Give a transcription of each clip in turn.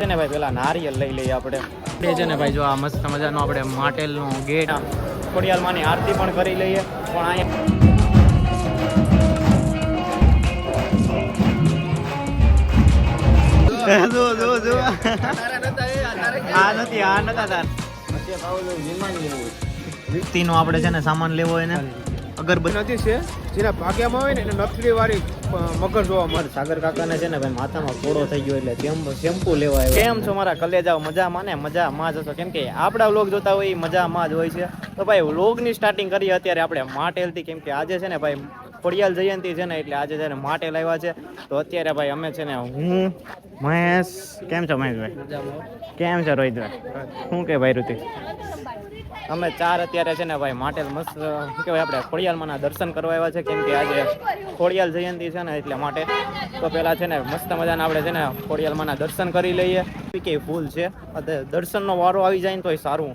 છે ને ભાઈ પેલા નારિયેલ લઈ લઈએ આપણે છે ને ભાઈ જો આ મસ્ત મજાનો આપણે માટેલનો ગેટ ખોડિયાલમાંની આરતી પણ કરી લઈએ પણ વ્યક્તિનો આપણે છે ને સામાન લેવો હોય ને અગરબત્તી નથી છે જેના ભાગ્યામાં હોય ને એને નથડી વાળી મગર જોવા મળે. સાગર કાકાને છે ને ભાઈ માથામાં ફોડો થઈ ગયો એટલે શેમ્પુ લેવા આવ્યો. કેમ છો મારા કલેજાઓ? મજામાં ને? મજામાં જ હશો કેમ કે આપણા વ્લોગ જોતા હોય એ મજામાં જ હોય છે. તો ભાઈ વ્લોગની સ્ટાર્ટિંગ કરીએ અત્યારે આપણે માટેલથી કેમ કે આજે છે ને ભાઈ ખોડિયાલ જયંતિ છે ને એટલે આજે છે ને માટેલ આવ્યા છે. તો અત્યારે ભાઈ અમે છે ને હું મહેશ. કેમ છો મહેશભાઈ? કેમ છે રોહિતભાઈ? શું કે ભાઈ ઋતિક? અમે ચાર અત્યારે છે ને ભાઈ માટેલ મસ્ત શું કહેવાય આપણે ખોડિયાલમાંના દર્શન કરવા આવ્યા છે કેમ કે આજે ખોડિયાલ જયંતિ છે ને એટલે માટે. તો પહેલાં છે ને મસ્ત મજાના આપણે છે ને ખોડિયાલમાંના દર્શન કરી લઈએ. કે ફૂલ છે દર્શનનો વારો આવી જાય ને તોય સારું,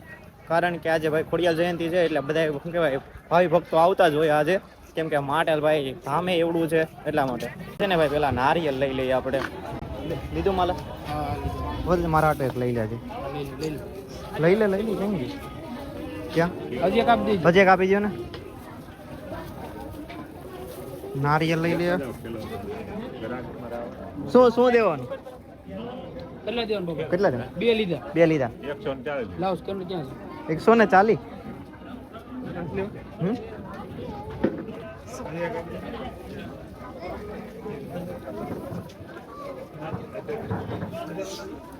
કારણ કે આજે ભાઈ ખોડિયાલ જયંતિ છે એટલે બધા શું કહેવાય ભાવિ ભક્તો આવતા જ હોય આજે કેમ કે માટેલ ભાઈ ધામે એવડું છે એટલા માટે છે ને ભાઈ પેલા નારિયેલ લઈ લઈએ આપણે. લીધું માલા? બોલ મારા હાટે લઈ લેજે. લઈ લે કેમ ક્યાં હજી એક આપી દો ને. નારિયેલ લઈ લે. શું દેવાનું? કેટલા દેવાના? બે લીધા 140.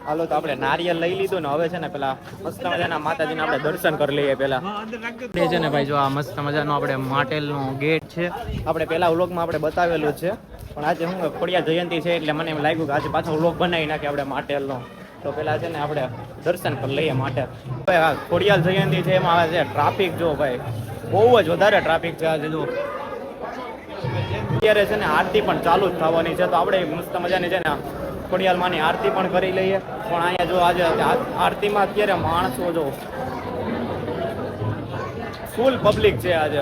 હાલો તો આપણે નારિયેલ લઈ લીધું ને હવે છે ને પેલા મસ્ત મજાના માતાજીને આપણે દર્શન કરી લઈએ. પેલા છે ને ભાઈ જો આ મસ્ત મજાનો આપણે માટેલનો ગેટ છે. આપણે પેલા વ્લોગમાં આપણે બતાવેલું છે પણ આજે હું ખોડિયાલ જયંતિ છે એટલે મને એમ લાગ્યું કે આજે પાછો વ્લોગ બનાવી નાખીએ આપણે માટેલનો. તો પેલા છે ને આપણે દર્શન કરી લઈએ માટેલ. ભાઈ આ ખોડિયાલ જયંતિ છે એમાં આવે છે ટ્રાફિક. જો ભાઈ બહુ જ વધારે ટ્રાફિક છે આજે. જો અત્યારે છે ને આરતી પણ ચાલુ જ થવાની છે તો આપણે મસ્ત મજાની છે ને ખોડિયાલમાંની આરતી પણ કરી લઈએ. પણ અહીંયા જો આજે આરતીમાં અત્યારે માણસો જો ફૂલ પબ્લિક છે આજે.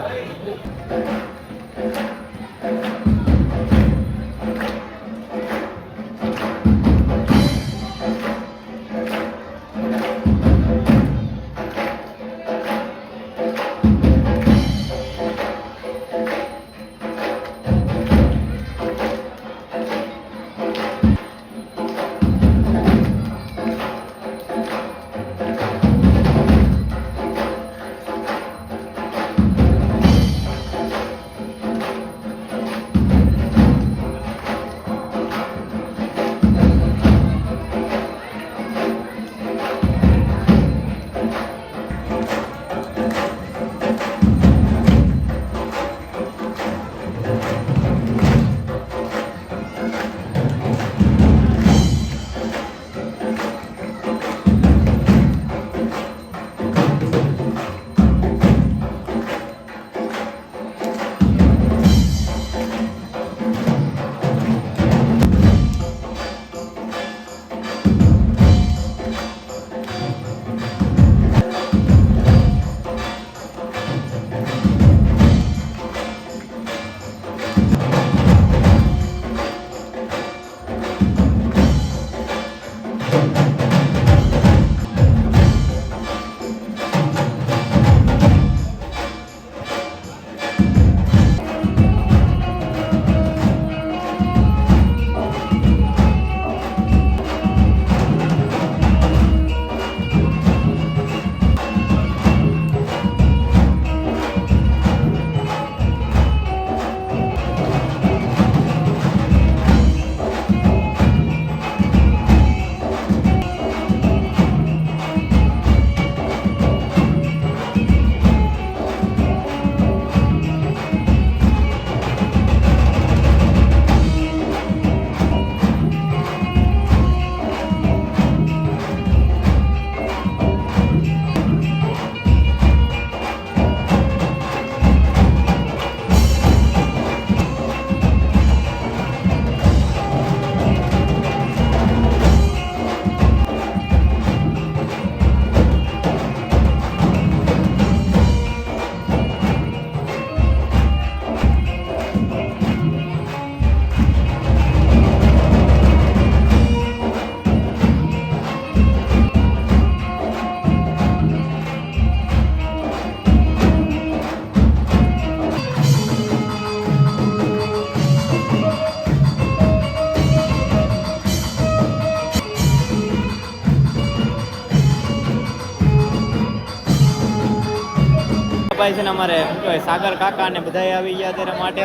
ભાઈ છે ને અમારે શું કહેવાય સાગર કાકા ને બધા આવી ગયા અત્યારે માટે.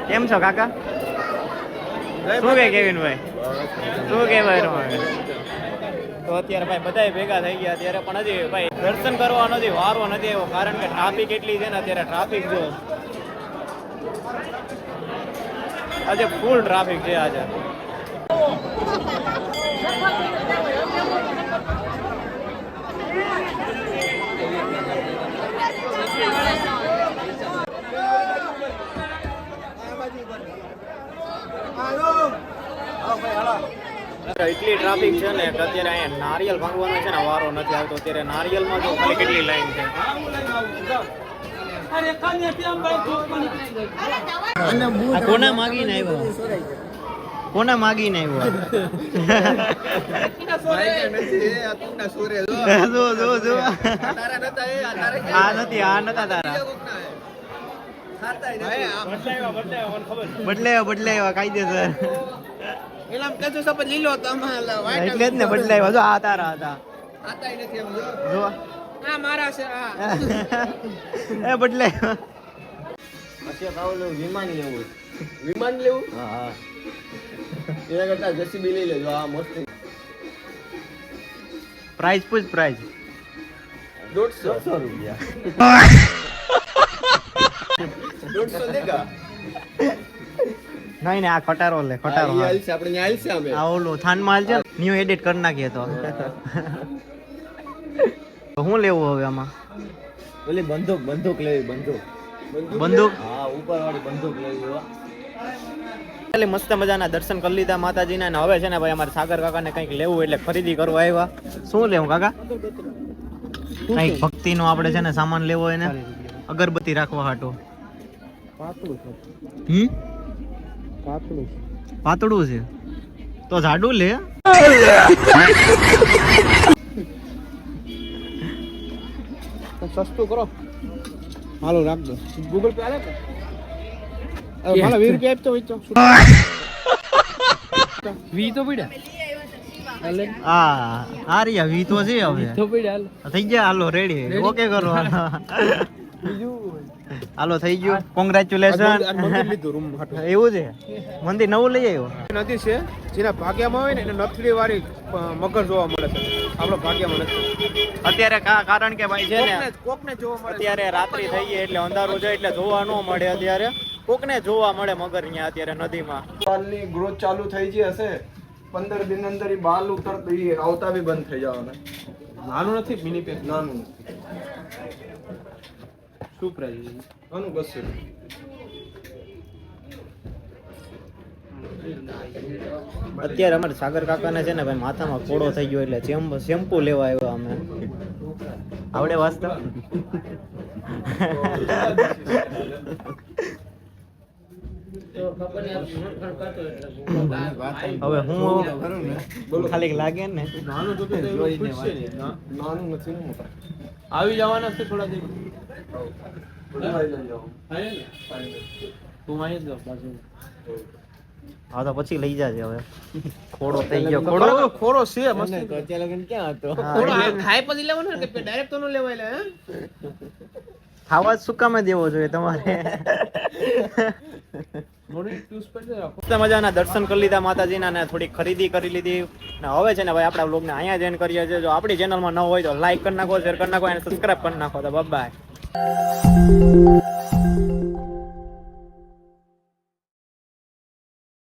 કેમ છો કાકા? શું કે કેવિનભાઈ? શું કે ભાઈ રમાવે? તો અત્યારે ભાઈ બધાય ભેગા થઈ ગયા અત્યારે, પણ હજી ભાઈ દર્શન કરવા નથી, વારો નથી આવ્યો, કારણ કે ટ્રાફિક એટલી છે ને અત્યારે. ટ્રાફિક જો આજે ફૂલ ટ્રાફિક છે આજે. એટલી ટ્રાફિક છે ને કે અત્યારે અહીંયા નારિયેલ ભાંગવાનો છે ને વારો નથી આવતો. અત્યારે નારિયેલમાં તો ખાલી કેટલી લાઈન છે. આ કોના માગીને આવ્યો? કોના માગીને આવ્યો? આ નથી, આ નતા તારા. બદલાવ્યા કાયદેસર. એટલે જ ને બદલાવ્યા. જો આ તારા હતા. જો એ બદલાવ્યા. વિમાન લેવું? હા. એના કરતા જેસીબી લઈ લેજો. આ મસ્ત. પ્રાઇસ પૂછ, પ્રાઇસ 150 રૂપિયા. 150 લેગા. નહીં ને આ ખટારો લે, ખટારો. આપણે ન્યાલ છે અમે. આ ઓલો થાનમાં છે, ન્યુ એડિટ કરી નાખીએ તો. શું લેવું હવે આમાં? ઓલી બંદૂક લેવી. બંદૂક? હા, ઉપર વાળી બંદૂક લેવી. એટલે મસ્ત મજાના દર્શન કરી લીધા માતાજીના, અને હવે છે ને ભાઈ અમારે સાગર કાકાને કંઈક લેવું એટલે ખરીદી કરવા આવ્યા. શું લેવું કાકા? કંઈક ભક્તિનો આપણે છે ને સામાન લેવો હોય ને, અગરબત્તી રાખવા હાટો. પાતળું છે તો જાડું લે. સસ્તું કરો. હાલો રાખજો. ગૂગલ પે આલે કે? હાલો 20 રૂપિયા આપતો હોય તો. વી તો પડ્યા. આ રહ્યા વી તો છે હવે. તો પડ્યા. થઈ ગયા. હાલો રેડી. ઓકે કરો. હાલો થઈ ગયું. કોંગ્રેચ્યુલેશન. એવું છે? મંદિર નવું લઈ આવ્યો. નદી છે જેના ભાગ્યમાં હોય ને એને નથડી વાળી મગર જોવા મળે છે. આપણો ભાગ્યમાં નથી અત્યારે કારણ કે ભાઈ છે ને કોકને જોવા મળે. અત્યારે રાત્રિ થઈ ગઈ એટલે અંધારું છે એટલે જોવા ન મળે. અત્યારે કોકને જોવા મળે મગર અહીંયા અત્યારે નદીમાં. બાલની ગ્રોથ ચાલુ થઈ ગઈ હશે 15 દિન અંદર બાલ ઉતર આવતા બી બંધ થઈ જવાના. નાનું નથી મિની પેક. નાનું શું પ્રાઇસ? આનું 200. અત્યારે અમારે સાગર કાકાને છે ને ભાઈ માથામાં કોડો થઈ ગયો એટલે શેમ્પુ લેવા આવ્યા અમે. આવડે વાસ્તવ? હવે હું ખાલી લાગે ને નાનું તો નાનું નથી ને મોટા. આવી જવાના છે થોડા દિવસ. તું અહીં જ બાજુ. હા તો પછી લઈ જાજે. હવે ખોડો થઈ ગયો. ખોડો છે મસ્ત. અત્યારે લગન ક્યાં હતો? ખોડો ખાય પછી લેવાનો ને કે ડાયરેક્ટ તો ન લેવાય લે. ખાવા જ શું કામે દેવો જોઈએ તમારે? મસ્ત મજાના દર્શન કરી લીધા માતાજીના, ને થોડી ખરીદી કરી લીધી. ને હવે છે ને ભાઈ આપણા વ્લોગને અહીંયા જ એન્ડ કરીએ છીએ. જો આપણી ચેનલમાં ન હોય તો લાઈક કરી નાખો, શેર કરી નાખો અને સબસ્ક્રાઇબ કરી નાખો. તો બાય.